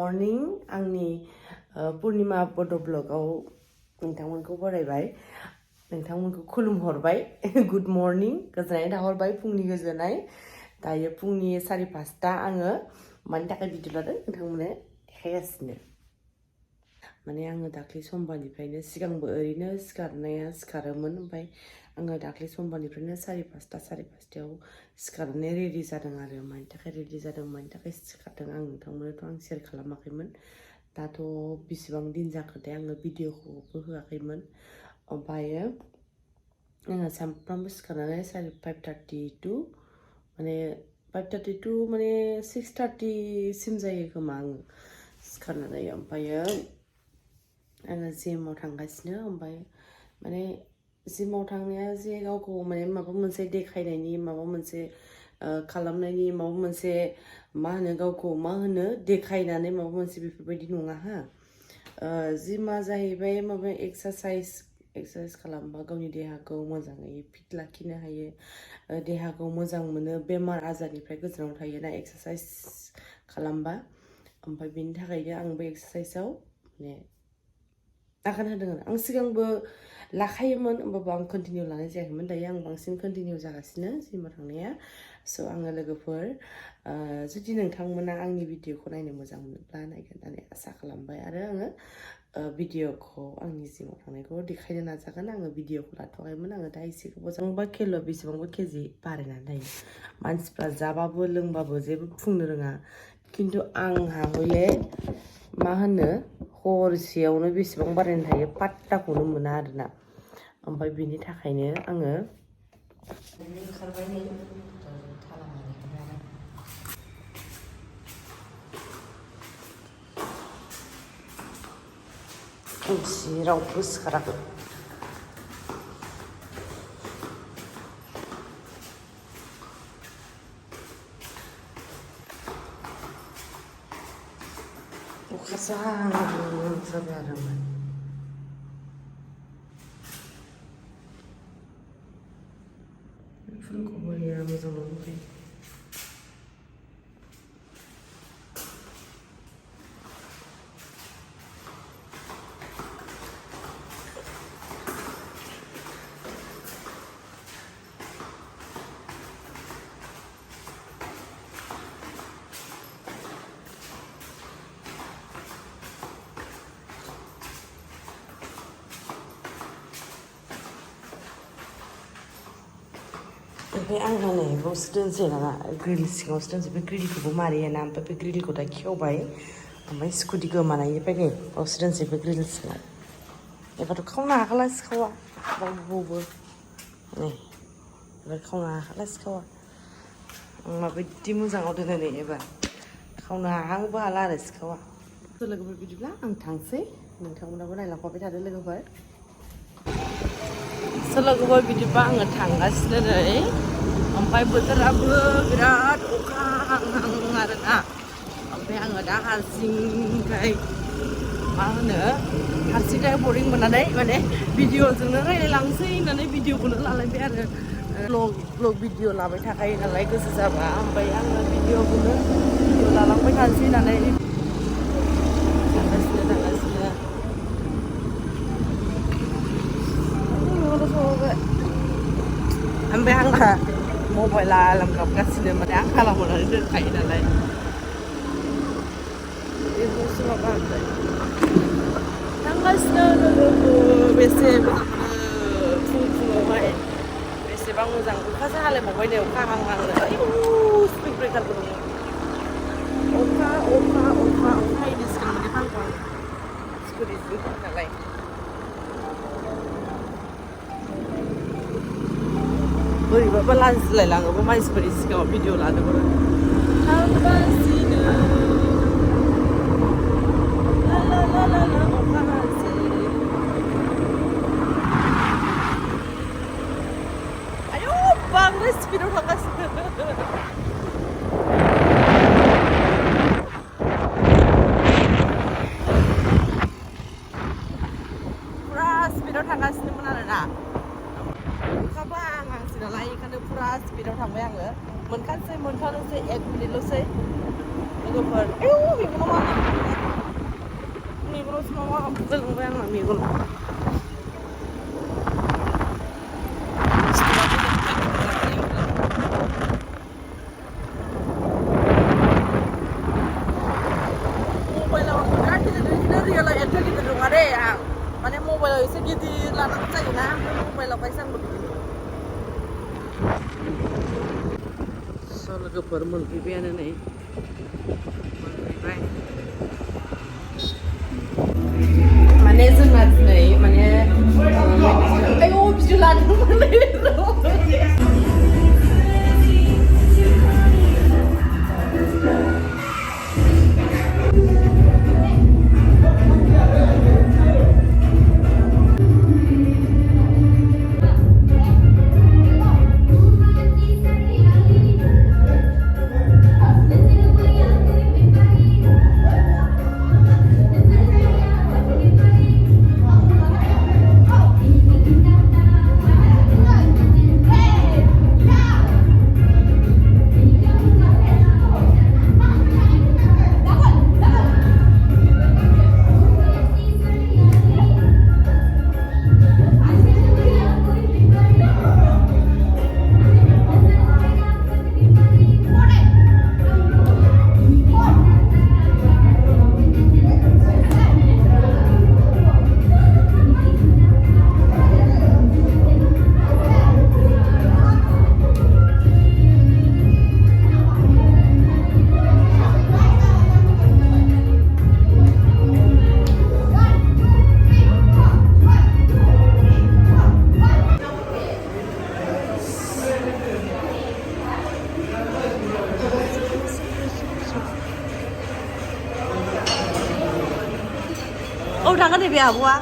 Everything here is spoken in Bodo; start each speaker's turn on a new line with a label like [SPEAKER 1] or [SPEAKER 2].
[SPEAKER 1] मर्निं आंनि पुर्णिमा बड ब्लगाव नोंथांमोनखौ बरायबाय नोंथांमोनखौ खुलुमहरबाय गुड मर्निं गोजोननाय थाहरबाय फुंनि गोजोननाय दायो फुंनि 5:30 आङो मानि थाखाय भिडिअ लादों नोंथांमोननो देखायगासिनो माने आङो दाख्लै समबारनिफ्रायनो सिगांबो ओरैनो सिखारोमोन ओमफ्राय आङो दाख्लै समबारनिफ्रायनो 5:30 सिखारनानै रेडि जादों आरो मानि थाखाय रेडि जादों मानि थाखाय सिखारदों आं नोंथांमोननोथ' आं शेयार खालामाखैमोन दाथ' बेसेबां दिन जाखोथाय आङो भिडिअखौबो होआखैमोन ओमफ्रायो आङो सानफ्रामबो सिखारनानै 5:30 माने 5:30 माने 6:30 सिम जायो खोमा आङो सिखारनानै ओमफ्रायो आङो जिमाव थांगासिनो ओमफ्राय माने जिमाव थांनाया जे गावखौ माने माबा मोनसे देखायनायनि माबा मोनसे खालामनायनि माबा मोनसे मा होनो गावखौ मा होनो देखायनानै माबा मोनसे बेफोरबायदि नङा हा जिमा जाहैबाय माबा एक्सारसाइज खालामबा गावनि देहाखौ मोजाङै फिट लाखिनो हायो देहाखौ मोजां मोनो बेमार आजारनिफ्राय गोजानाव थायोना एक्सारसाइज खालामबा ओमफ्राय बेनि थाखायनो आं बे एक्सारसाइजआव माने आगान होदों आरो आं सिगांबो लाखायोमोन होमबाबो आं कन्टिनिउ लानाय जायाखैमोन दायो आं बांसिन कन्टिनिउ जागासिनो जिमाव थांनाया स' आङो लोगोफोर जुदि नोंथांमोना आंनि भिडिअखौ नायनो मोजां मोनोब्ला नायगोन होननानै आसा खालामबाय आरो आङो भिडिअखौ आंनि जिमाव थांनायखौ देखायनो नाजागोन आङो भिडिअखौ लाथ'वाखैमोन आङो दा एसे बेसेबांबा किल' बेसेबांबा केजि बारायनानै थायो मानसिफ्रा जाबाबो लोंबाबो जेबो फुंनो रोङा खिन्थु आंहा हले मा होनो हरसेयावनो बेसेबां बारायनो थायो पात्ताखौनो मोना आरोना ओमफ्राय बिनि थाखायनो आङो ओंखारबाय नै रावबो सिखाराखै अखा जाबाय आरो फुलखौ बरिया मोजां मोनबाय ओमफ्राय आंहा नै बावसो दोनसै नामा ग्रिल सिङावसो दोनसै बे ग्रिलखौबो मारियोना ओमफ्राय बे ग्रिलखौ दा खेवबाय ओमफ्राय स्कुटि गोमानायनिफ्राय नै बावसो दोनसै बे ग्रिल सिङाव एबारथ' खावनो हाखाला सिखावा बावबो नै एबार खावनो हाखाला सिखावा आं माबायदि मोजाङाव दोनो नै एबार खावनो हाहांबो हाला आरो सिखावा लोगोफोर बिदिब्ला आं थांसै नोंथांमोनाबो नायलांफाबाय थादो लोगोफोर लोगोफोर बिदिबा आङो थांगासिनो नै ओमफ्राय बोथोराबो बिराद अखा हाहां आरोना ओमफ्राय आङो दा हारसिंखाय मा होनो हारसिंखाय बरिं मोननानै माने भिडिअजोंनो रायलायलांसै होननानै भिडिअखौनो लालायबाय आरो ब्लग भिडिअ लाबाय थाखायो नालाय गोसो जाबा ओमफ्राय आङो भिडिअखौनो लालांबाय थानोसै होननानै ओमफ्राय आंहा मबाइला आलाम गाबगासिनो माने आं खालामनानै दोनखायो नालाय बेखौसो माबा थांगासिनो लोगोफोर बेसे मोजां मोनो फुङावहाय बेसेबां मोजां अखासो हालायबावबाय नै अखा हाहांनो आयु स्पिड ब्रेकारबो दङ अखा हायैनि सिगां माने फांखौ आं स्कुटिजों फैयो नालाय बोरैबाबा लाजिलायलाङोबो मानसिफोरनि सिगाङाव भिडिअ लानोबो थांगासिनो अखा हासै आयौ बांद्राय स्पिडाव थांगासिनो पुरा स्पिडाव थांगासिनोमोन आरोना अखाबो हाहांसै नालाय बेखायनो पुरा स्पिडाव थांबाय आङो मोनखानोसै 1 मिनिटल'सै लोगोफोर आयौ मेगनाव मा मेगनावसो मा जोंबाय आंना मेगनाव मबाइलाव बिराद गिदिर रियेलाव एथ' गिदिर नङा दे आं माने मबाइलाव एसे गिदिर लानांगौ जायोना मबाइलावहायसो आंबो स' लोगोफोर मोनफैबायानो नै मोनफैबाय माने जोंना दिनै माने आयौ भिडिअ लादोंमोन औ थांगोन नैबे आब'आ